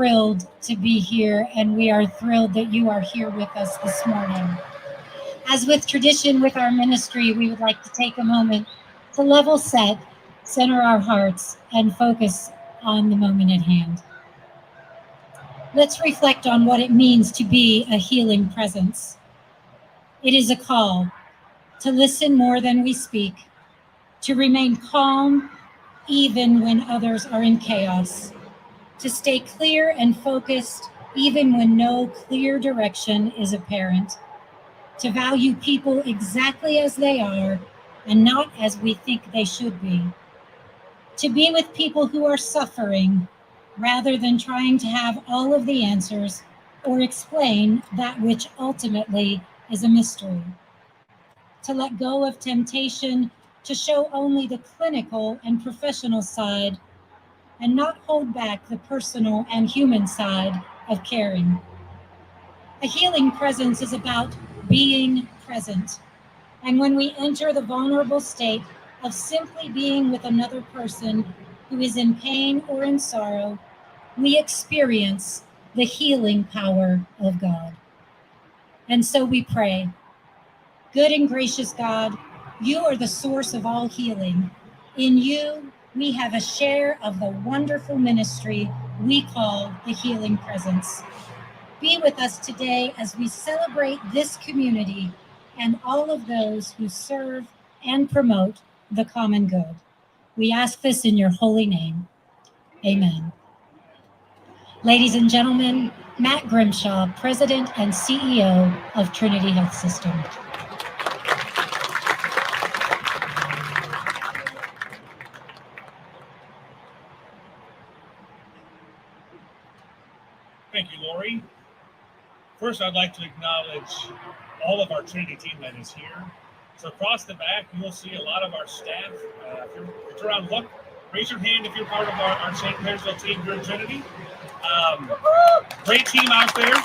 thrilled to be here, and we are thrilled that you are here with us this morning. As with tradition with our ministry, we would like to take a moment to level set, center our hearts, and focus on the moment at hand. Let's reflect on what it means to be a healing presence. It is a call to listen more than we speak, to remain calm even when others are in chaos, to stay clear and focused even when no clear direction is apparent, to value people exactly as they are and not as we think they should be, to be with people who are suffering rather than trying to have all of the answers or explain that which ultimately is a mystery, to let go of temptation to show only the clinical and professional side and not hold back the personal and human side of caring. A healing presence is about being present. And when we enter the vulnerable state of simply being with another person who is in pain or in sorrow, we experience the healing power of God. And so we pray, good and gracious God, you are the source of all healing. In you, we have a share of the wonderful ministry we call the Healing Presence. Be with us today as we celebrate this community and all of those who serve and promote the common good. We ask this in your holy name. Amen. Ladies and gentlemen, Matt Grimshaw, President and CEO of Trinity Health System. Thank you, Lori. First, I'd like to acknowledge all of our Trinity team that is here. So across the back, you'll see a lot of our staff. If you turn around, look, raise your hand if you're part of our St. Clairsville team here in Trinity. Great team out there.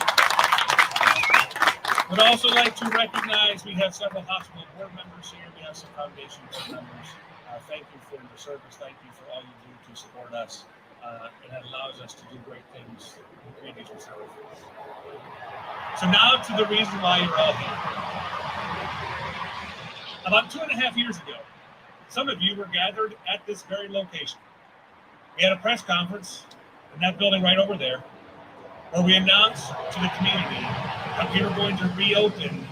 Would also like to recognize we have several hospital board members here. We have some foundation board members. Thank you for your service. Thank you for all you do to support us. And that allows us to do great things in the communities we serve. So now to the reason why you're all here. About 2.5 years ago, some of you were gathered at this very location. We had a press conference in that building right over there, where we announced to the community that we were going to reopen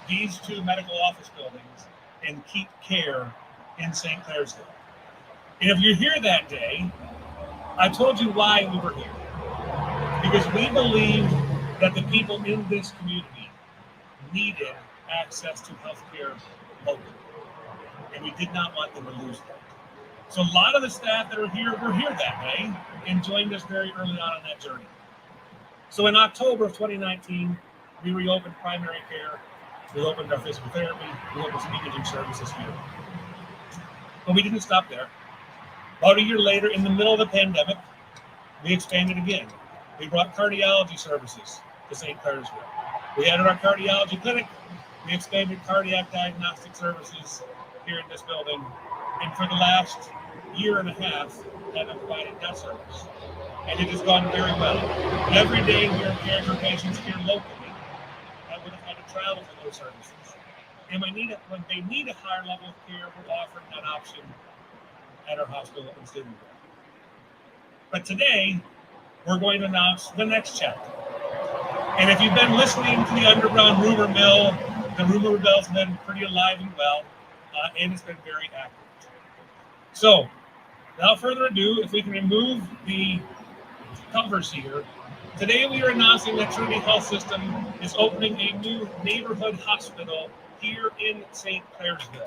these 2 medical office buildings and keep care in St. Clairsville. And if you're here that day, I told you why we were here. Because we believed that the people in this community needed access to health care locally. And we did not want them to lose that. So a lot of the staff that are here were here that day and joined us very early on that journey. So in October of 2019, we reopened primary care, we opened our physical therapy, we opened some imaging services here. But we didn't stop there. About a year later, in the middle of the pandemic, we expanded again. We brought cardiology services to St. Clairsville. We added our cardiology clinic. We expanded cardiac diagnostic services here in this building. And for the last year and a half, have provided that service. And it has gone very well. Every day we are caring for patients here locally that would have had to travel for those services. And when they need a higher level of care, we're offering that option at our hospital in Sydney. But today, we're going to announce the next chapter. And if you've been listening to the underground rumor mill, the rumor mill's been pretty alive and well, and it's been very active. So, without further ado, if we can remove the covers here, today we are announcing that Trinity Health System is opening a new neighborhood hospital here in St. Clairsville.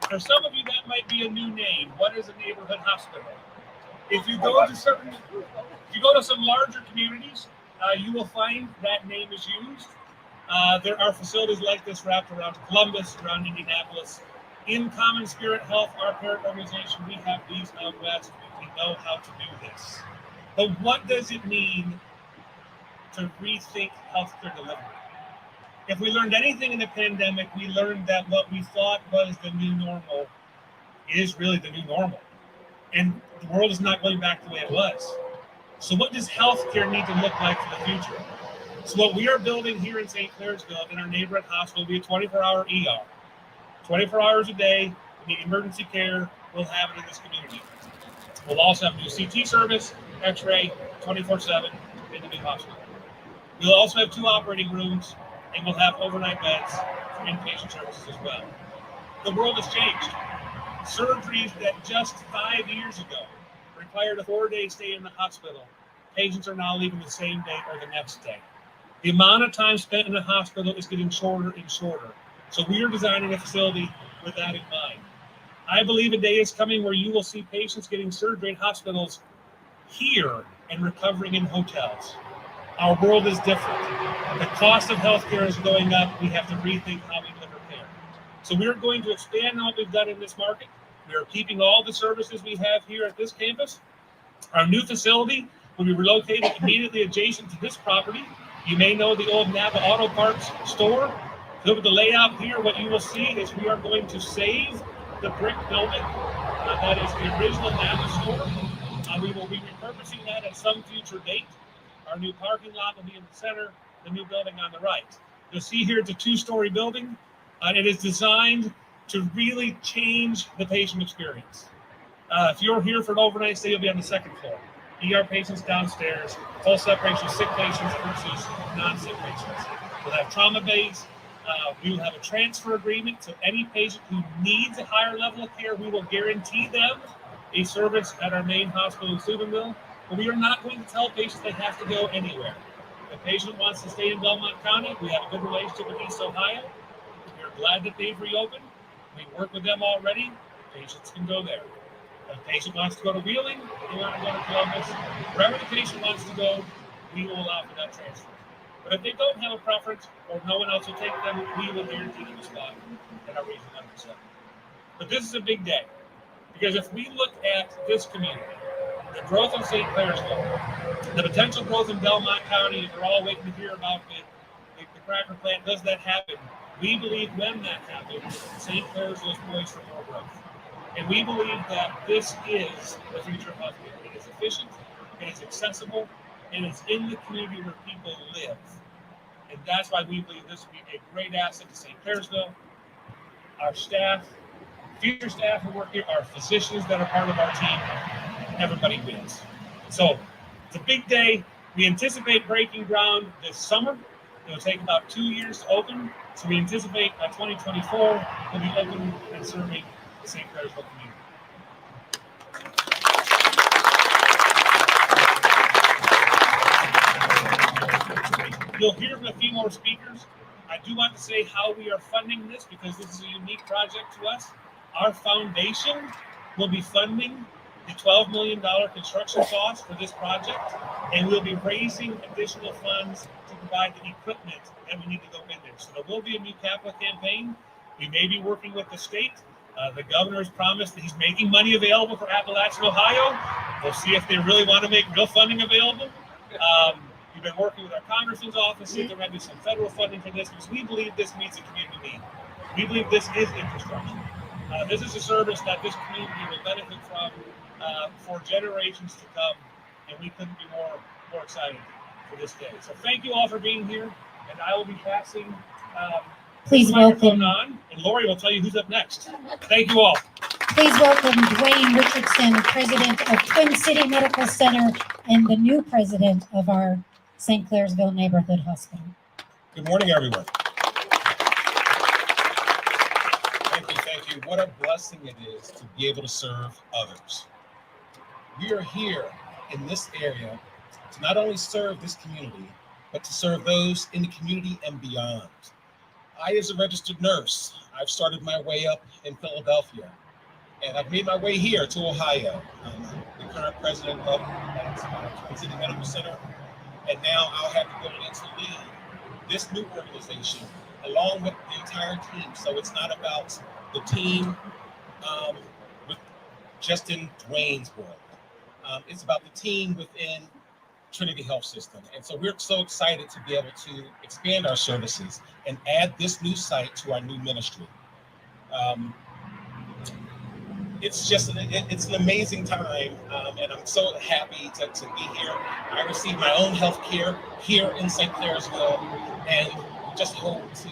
For some of you, that might be a new name. What is a neighborhood hospital? If you go to some larger communities, you will find that name is used. There are facilities like this wrapped around Columbus, around Indianapolis. In Common Spirit Health, our parent organization, we have these out west. We know how to do this. But what does it mean to rethink healthcare delivery? If we learned anything in the pandemic, we learned that what we thought was the new normal is really the new normal. And the world is not going back the way it was. So what does healthcare need to look like for the future? So what we are building here in St. Clairsville in our neighborhood hospital will be a 24-hour ER. 24 hours a day, we need emergency care, we'll have it in this community. We'll also have new CT service, x-ray, 24/7 in the new hospital. We'll also have 2 operating rooms, and we'll have overnight beds for inpatient services as well. The world has changed. Surgeries that just 5 years ago required a 4-day stay in the hospital, patients are now leaving the same day or the next day. The amount of time spent in the hospital is getting shorter and shorter. So we are designing a facility with that in mind. I believe a day is coming where you will see patients getting surgery in hospitals here and recovering in hotels. Our world is different. The cost of healthcare is going up. We have to rethink how we deliver care. So we're going to expand on what we've done in this market. We are keeping all the services we have here at this campus. Our new facility will be relocated immediately adjacent to this property. You may know the old Napa Auto Parts store. Look at the layout here. What you will see is we are going to save the brick building. That is the original Napa store. We will be repurposing that at some future date. Our new parking lot will be in the center, the new building on the right. You'll see here it's a 2-story building. It is designed to really change the patient experience. If you're here for an overnight stay, you'll be on the 2nd floor. ER patients downstairs, full separation of sick patients versus non-sick patients. We'll have trauma bays. We will have a transfer agreement, so any patient who needs a higher level of care, we will guarantee them a service at our main hospital in Steubenville. But we are not going to tell patients they have to go anywhere. If a patient wants to stay in Belmont County, we have a good relationship with East Ohio. We're glad that they've reopened. We work with them already. Patients can go there. If a patient wants to go to Wheeling, they want to go to Columbus. Wherever the patient wants to go, we will allow for that transfer. But if they don't have a preference or no one else will take them, we will guarantee them a spot in our region 100%. But this is a big day, because if we look at this community, the growth of St. Clairsville, the potential growth in Belmont County, if we're all waiting to hear about the cracker plant, does that happen? We believe when that happens, St. Clairsville is poised for more growth. And we believe that this is the future of healthcare. It is efficient, it is accessible, and it's in the community where people live. And that's why we believe this will be a great asset to St. Clairsville. Our staff, future staff who work here, our physicians that are part of our team, everybody wins. So it's a big day. We anticipate breaking ground this summer. It will take about 2 years to open. So we anticipate by 2024 we'll be open and serving the St. Clairsville community. You'll hear from a few more speakers. I do want to say how we are funding this, because this is a unique project to us. Our foundation will be funding the $12 million construction cost for this project, and we'll be raising additional funds to provide the equipment that we need to go in there. So there will be a new capital campaign. We may be working with the state. The governor has promised that he's making money available for Appalachian, Ohio. We'll see if they really want to make real funding available. We've been working with our congressman's office, see if there might be some federal funding for this, because we believe this meets a community need. We believe this is infrastructure. This is a service that this community will benefit from for generations to come, and we couldn't be more excited for this day. So thank you all for being here, and I will be passing Please the microphone welcome. on, and Lori will tell you who's up next. Thank you all. Please welcome Dwayne Richardson, president of Twin City Medical Center and the new president of our St. Clairsville Neighborhood Hospital. Good morning, everyone. Thank you. What a blessing it is to be able to serve others. We are here in this area to not only serve this community, but to serve those in the community and beyond. I, as a registered nurse, I've started my way up in Philadelphia, and I've made my way here to Ohio. I'm the current president of Twin City Medical Center, and now I'll have the ability to lead this new organization along with the entire team. So it's not about the team with just in Dwayne's world. It's about the team within Trinity Health System. And so we're so excited to be able to expand our services and add this new site to our new ministry. It's just it's an amazing time, and I'm so happy to be here. I received my own health care here in St. Clairsville, and just hope to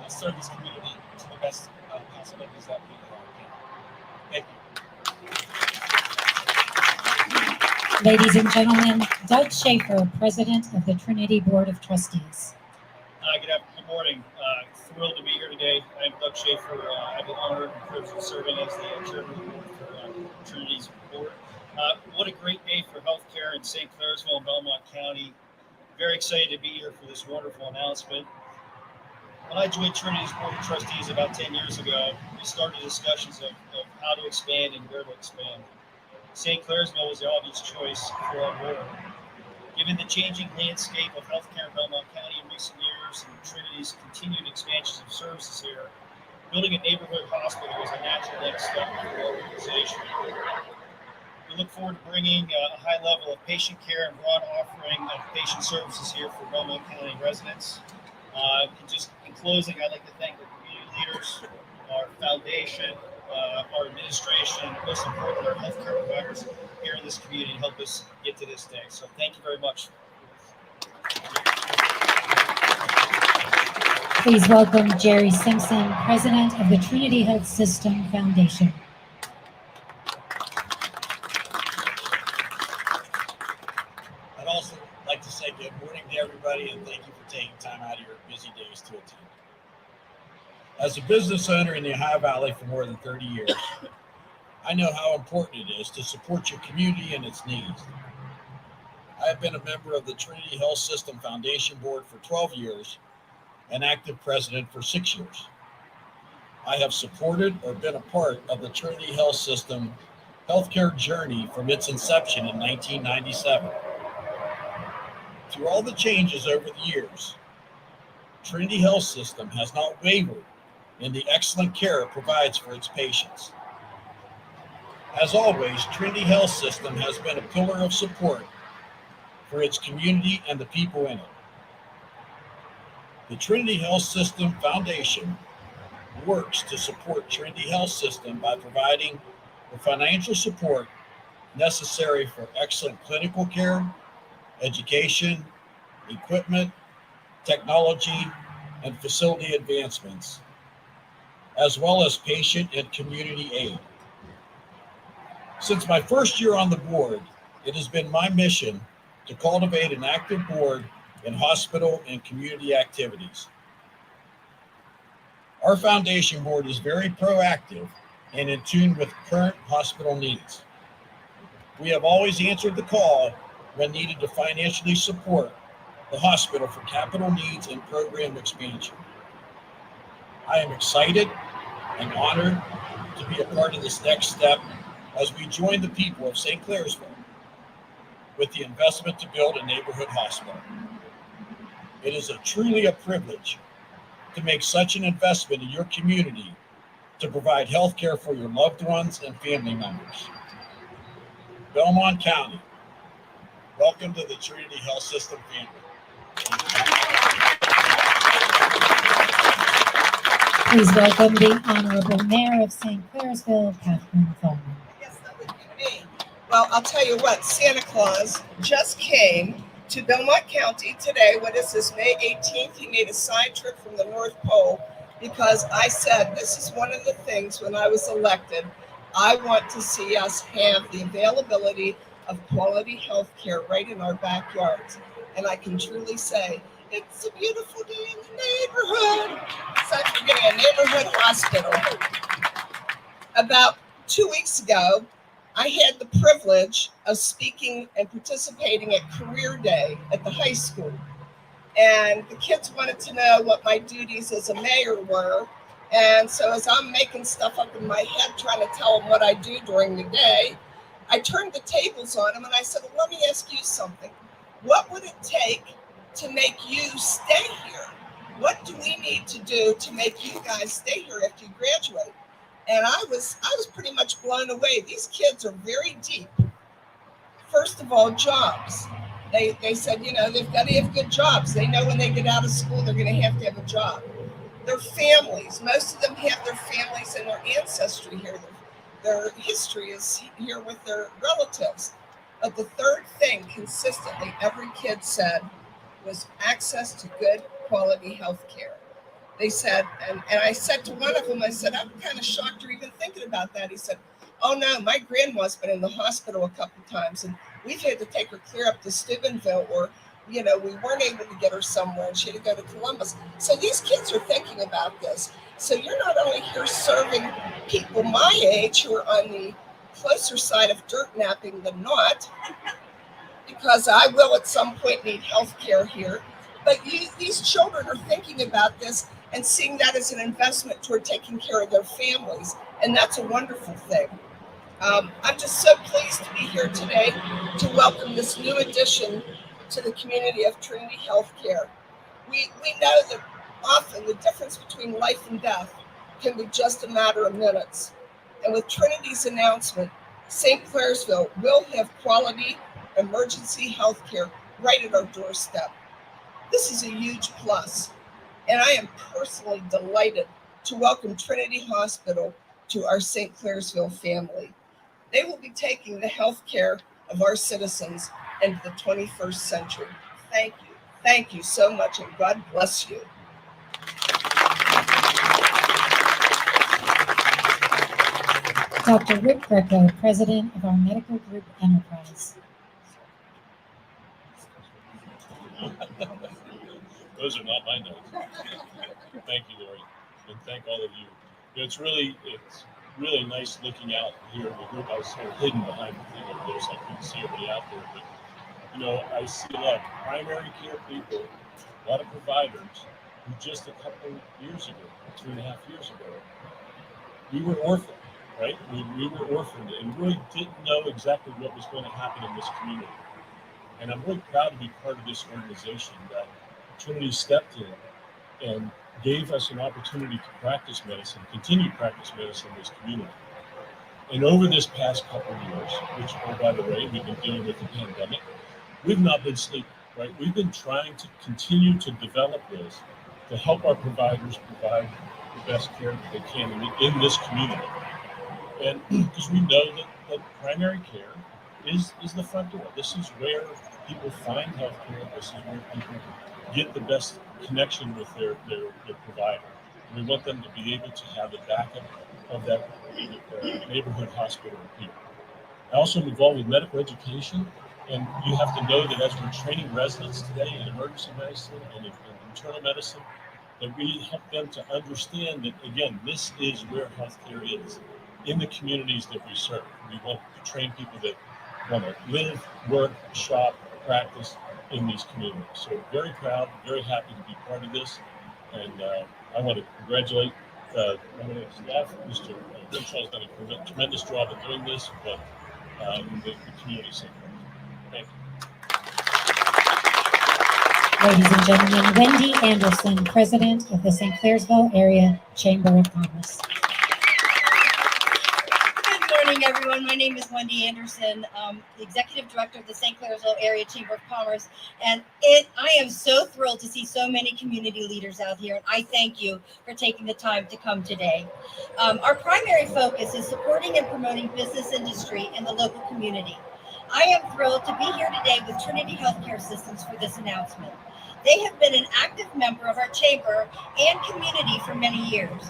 serve this community to the best possibilities that we can. Thank you. Ladies and gentlemen, Doug Schaeffer, President of the Trinity Board of Trustees. Good morning. Thrilled to be here today. I'm Doug Schaeffer. I have the honor and privilege of serving as the chairman of the board for Trinity's board. What a great day for healthcare in St. Clairsville and Belmont County. Very excited to be here for this wonderful announcement. When I joined Trinity's board of trustees about 10 years ago, we started discussions of how to expand and where to expand. St. Clairsville was the obvious choice for our board. Given the changing landscape of healthcare in Belmont County in recent years and Trinity's continued expansions of services here, building a neighborhood hospital was a natural next step for the organization. We look forward to bringing a high level of patient care and broad offering of patient services here for Belmont County residents. And just in closing, I'd like to thank the community leaders, our foundation, our administration, and most importantly, our healthcare providers here in this community to help us get to this day. So thank you very much. Please welcome Jerry Simpson, President of the Trinity Health System Foundation. I'd also like to say good morning to everybody and thank you for taking time out of your busy days to attend. As a business owner in the Ohio Valley for more than 30 years, I know how important it is to support your community and its needs. I have been a member of the Trinity Health System Foundation Board for 12 years and active president for 6 years. I have supported or been a part of the Trinity Health System healthcare journey from its inception in 1997. Through all the changes over the years, Trinity Health System has not wavered in the excellent care it provides for its patients. As always, Trinity Health System has been a pillar of support for its community and the people in it. The Trinity Health System Foundation works to support Trinity Health System by providing the financial support necessary for excellent clinical care, education, equipment, technology, and facility advancements, as well as patient and community aid. Since my first year on the board, it has been my mission to cultivate an active board in hospital and community activities. Our foundation board is very proactive and in tune with current hospital needs. We have always answered the call when needed to financially support the hospital for capital needs and program expansion. I am excited and honored to be a part of this next step as we join the people of St. Clairsville with the investment to build a neighborhood hospital. It is truly a privilege to make such an investment in your community to provide health care for your loved ones and family members. Belmont County, welcome to the Trinity Health System family. Please welcome the Honorable Mayor of St. Clairsville, Catherine Thorne. Yes, that would be me. Well, I'll tell you what, Santa Claus just came to Belmont County today. What is this, May 18th? He made a side trip from the North Pole because I said this is one of the things when I was elected, I want to see us have the availability of quality health care right in our backyards. And I can truly say, it's a beautiful day in the neighborhood. It's like we're getting a neighborhood hospital. About 2 weeks ago, I had the privilege of speaking and participating at Career Day at the high school. And the kids wanted to know what my duties as a mayor were. And so as I'm making stuff up in my head, trying to tell them what I do during the day, I turned the tables on them and I said, well, let me ask you something. What would it take to make you stay here? What do we need to do to make you guys stay here after you graduate? And I was pretty much blown away. These kids are very deep. First of all, jobs. They said, you know, they've got to have good jobs. They know when they get out of school, they're going to have a job. Their families, most of them have their families and their ancestry here. Their history is here with their relatives. But the third thing consistently every kid said was access to good quality health care. They said, and I said to one of them, I said, I'm kind of shocked you're even thinking about that. He said, oh no, my grandma's been in the hospital a couple times and we've had to take her clear up to Steubenville, or, you know, we weren't able to get her somewhere and she had to go to Columbus. So these kids are thinking about this. So you're not only here serving people my age who are on the closer side of dirt napping than not, because I will at some point need health care here, but these children are thinking about this and seeing that as an investment toward taking care of their families. And that's a wonderful thing. I'm just so pleased to be here today to welcome this new addition to the community of Trinity Healthcare. We know that often the difference between life and death can be just a matter of minutes. And with Trinity's announcement, St. Clairsville will have quality emergency health care right at our doorstep. This is a huge plus, and I am personally delighted to welcome Trinity Hospital to our St. Clairsville family. They will be taking the health care of our citizens into the 21st century. Thank you. Thank you so much, and God bless you. Dr. Rick Greco, President of our Medical Group Enterprise. Those are not my notes. Thank you, Lori, and thank all of you. It's really nice looking out here in the group. I was sort of hidden behind the thing over there, so I couldn't see everybody out there. But you know, I see a lot of primary care people, a lot of providers who just a couple years ago, 2.5 years ago, we were orphaned, right? We were orphaned and really didn't know exactly what was going to happen in this community. And I'm really proud to be part of this organization that Trinity stepped in and gave us an opportunity to practice medicine, continue to practice medicine in this community. And over this past couple of years, which, oh, by the way, we've been dealing with the pandemic, we've not been sleeping, right? We've been trying to continue to develop this to help our providers provide the best care that they can in this community. And because we know that primary care is the front door. This is where people find health care. This is where people get the best connection with their provider. And we want them to be able to have the backup of that neighborhood hospital people. I also am involved with medical education, and you have to know that as we're training residents today in emergency medicine and in internal medicine, that we help them to understand that, again, this is where healthcare is in the communities that we serve. We want to train people that want to live, work, shop, practice in these communities. So very proud, very happy to be part of this. And I want to congratulate my staff. Mr. Grimshaw has done a tremendous job of doing this, but the community sector. Thank you. Ladies and gentlemen, Wendy Anderson, President of the St. Clairsville Area Chamber of Commerce. Good morning, everyone. My name is Wendy Anderson, the Executive Director of the St. Clairsville Area Chamber of Commerce. And I am so thrilled to see so many community leaders out here. And I thank you for taking the time to come today. Our primary focus is supporting and promoting business industry in the local community. I am thrilled to be here today with Trinity Healthcare Systems for this announcement. They have been an active member of our chamber and community for many years.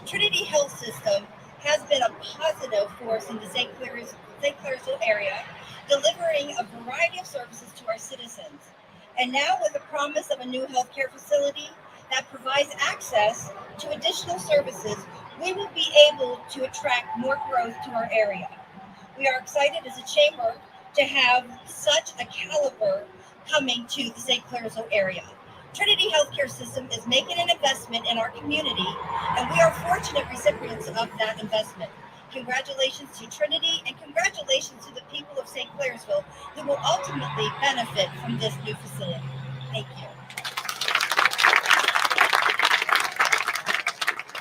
Trinity Health System has been a positive force in the St. Clairsville area, delivering a variety of services to our citizens. And now with the promise of a new healthcare facility that provides access to additional services, we will be able to attract more growth to our area. We are excited as a chamber to have such a caliber coming to the St. Clairsville area. Trinity Healthcare System is making an investment in our community, and we are fortunate recipients of that investment. Congratulations to Trinity, and congratulations to the people of St. Clairsville who will ultimately benefit from this new facility. Thank you.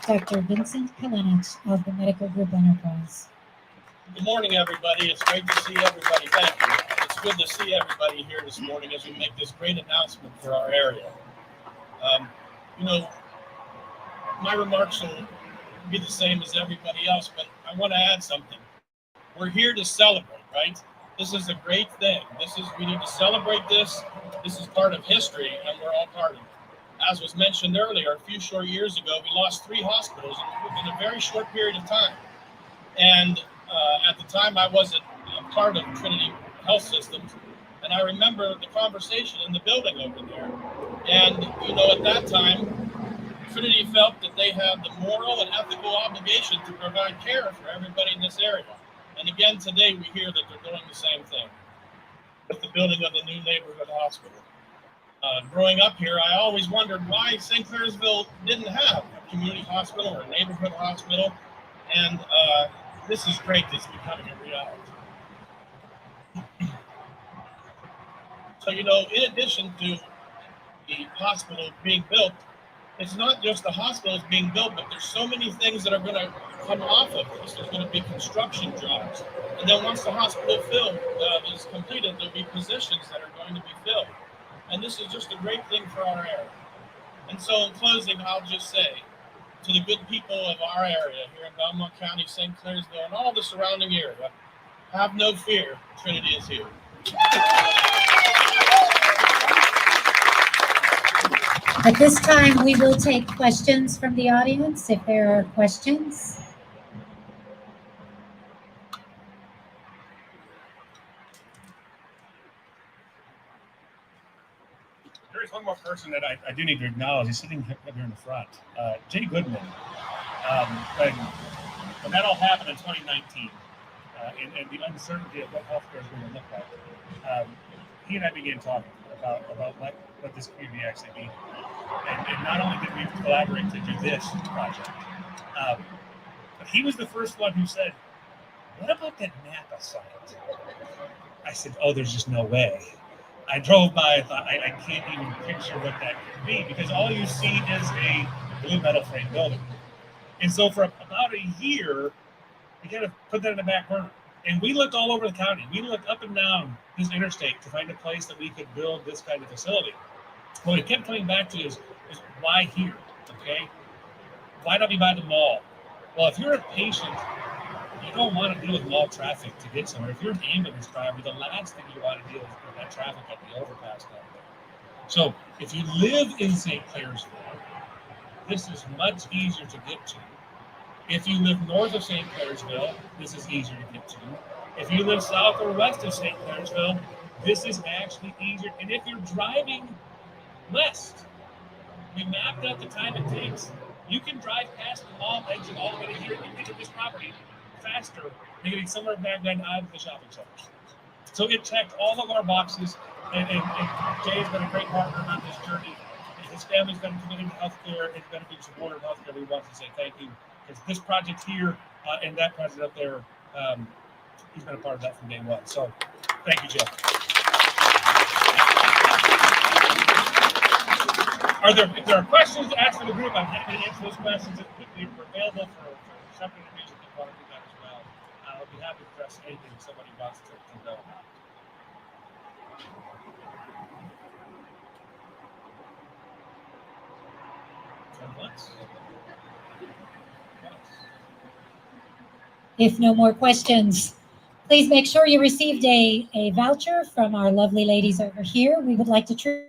Dr. Vincent of the Medical Group Enterprise. Good morning, everybody. It's great to see everybody. Thank you. It's It's good to see everybody here this morning as we make this great announcement for our area. You know, my remarks will be the same as everybody else, but I want to add something. We're here to celebrate, right? This is a great thing. We need to celebrate this. This is part of history, and we're all part of it. As was mentioned earlier, a few short years ago, we lost 3 hospitals in a very short period of time. And at the time, I wasn't part of Trinity Health Systems, and I remember the conversation in the building over there. And, you know, at that time, Trinity felt that they had the moral and ethical obligation to provide care for everybody in this area. And again, today we hear that they're doing the same thing with the building of the new neighborhood hospital. Growing up here, I always wondered why St. Clairsville didn't have a community hospital or a neighborhood hospital. And this is great. It's becoming a reality. So, you know, in addition to the hospital being built, it's not just the hospital that's being built, but there's so many things that are going to come off of this. There's going to be construction jobs. And then once the hospital is completed, there'll be positions that are going to be filled. And this is just a great thing for our area. And so in closing, I'll just say to the good people of our area here in Belmont County, St. Clairsville, and all the surrounding area, have no fear, Trinity is here. At this time, we will take questions from the audience, if there are questions. There is one more person that I do need to acknowledge. He's sitting up here in the front. Jay Goodman. When that all happened in 2019, and the uncertainty of what healthcare is going to look like, he and I began talking about what this community actually means. And not only did we collaborate to do this project, but he was the first one who said, "What about that Napa site?" I said, "Oh, there's just no way." I drove by, I thought, I can't even picture what that could be, because all you see is a blue metal frame building. And so for about a year, we kind of put that in the back burner. And we looked all over the county. We looked up and down this interstate to find a place that we could build this kind of facility. What we kept coming back to is why here, okay? Why not be by the mall? Well, if you're a patient, you don't want to deal with mall traffic to get somewhere. If you're an ambulance driver, the last thing you want to deal with is that traffic at the overpass down there. So if you live in St. Clairsville, this is much easier to get to. If you live north of St. Clairsville, this is easier to get to. If you live south or west of St. Clairsville, this is actually easier. And if you're driving west, we mapped out the time it takes. You can drive past the mall exit all the way to here and get to this property faster than getting somewhere back then out of the shopping centers. So it checked all of our boxes, and Jay has been a great partner on this journey. His family's been committed to healthcare and been a big supporter of healthcare. We want to say thank you, because this project here and that project up there, he's been a part of that from day one. So thank you, Jeff. If there are questions to ask for the group, I'm happy to answer those questions. We're available for separate interviews if you want to do that as well. I'll be happy to address anything somebody wants to know about. If no more questions, please make sure you received a voucher from our lovely ladies over here. We would like to treat